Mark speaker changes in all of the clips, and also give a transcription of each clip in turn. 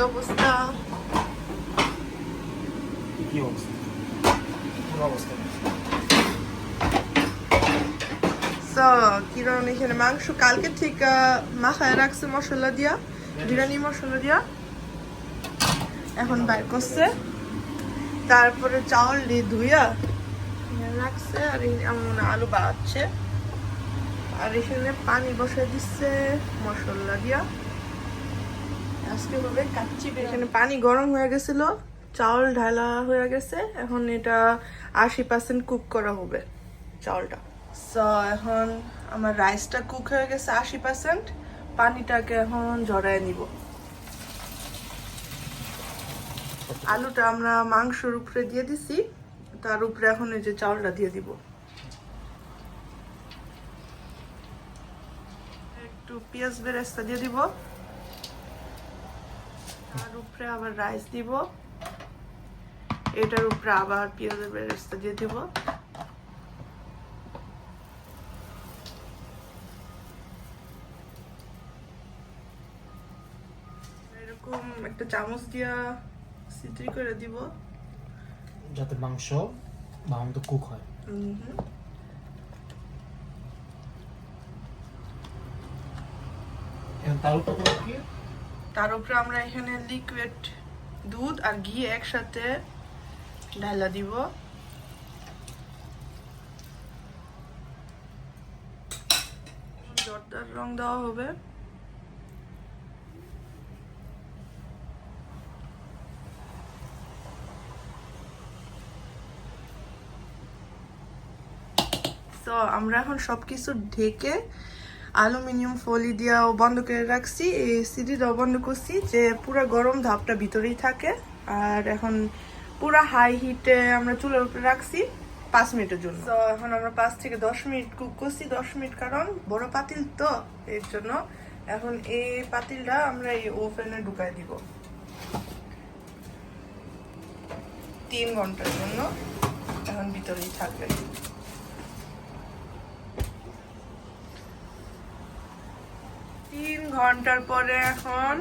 Speaker 1: অবস্থা?
Speaker 2: কি অবস্থা? কোন অবস্থা?
Speaker 1: কিরণ এখানে মাংস কালকে থেকে মাখায় রাখছে মশলা দিয়া, বিরিয়ানি মশলা দিয়া, এখন বাইর করছে। তারপরে চাউল দিয়ে ধুইয়া রাখছে, আর এমন আলু বাড়ছে, আর এখানে পানি বসে দিচ্ছে মশলা দিয়া। আজকে হবে কাচ্চি। এখানে পানি গরম হয়ে গেছিল, চাউল ঢালা হয়ে গেছে, এখন এটা 80% কুক করা হবে চাউলটা। সো এখন আমার রাইসটা কুক হয়ে গেছে 80%, পানিটাকে এখন ঝরায় নিব। আলুটা আমরা মাংসের উপরে দিয়ে দিছি, তার উপরে এখন এই যে চাউলটা দিয়ে দিব। একটু পেঁয়াজ বেরেস্তা দিয়ে দিব, তার উপরে আবার রাইস দিব, এটার উপরে আবার পেঁয়াজের বেরেস্তা দিয়ে দিব। এরকম একটা চামচ দিয়া সিটি করে দিব,
Speaker 2: যাতে মাংস ভালো কুক হয়।
Speaker 1: তার উপরে আমরা এখানে লিকুইড দুধ আর ঘি একসাথে ঢালা দিব। জর্দার রং দেওয়া হবে। তো আমরা এখন সবকিছু ঢেকে অ্যালুমিনিয়াম ফলি দিয়েও বন্ধ করে রাখছি, এই সিডিটাও বন্ধ করছি, যে পুরো গরম ধাপটা ভিতরেই থাকে। আর এখন পুরো হাই হিটে আমরা চুলার উপরে রাখছি 5 মিনিটের জন্য। তো এখন আমরা 5 থেকে 10 মিনিট কুক করছি। 10 মিনিট কারণ বড় পাতিল তো, এর জন্য। এখন এই পাতিলটা আমরা এই ওভেনে ঢুকাই দিব 3 ঘন্টার জন্য, এখন ভিতরেই থাকবে। 3 ঘন্টার পরে এখন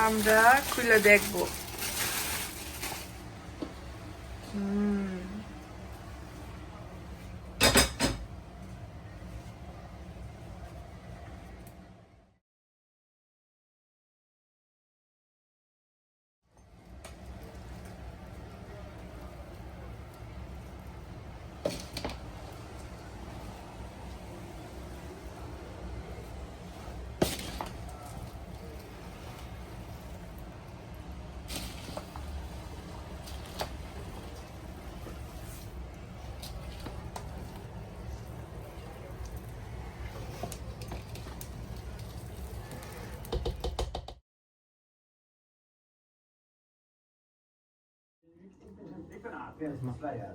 Speaker 1: আমরা খুলে দেখব।
Speaker 3: Ik ben apenas uma praia.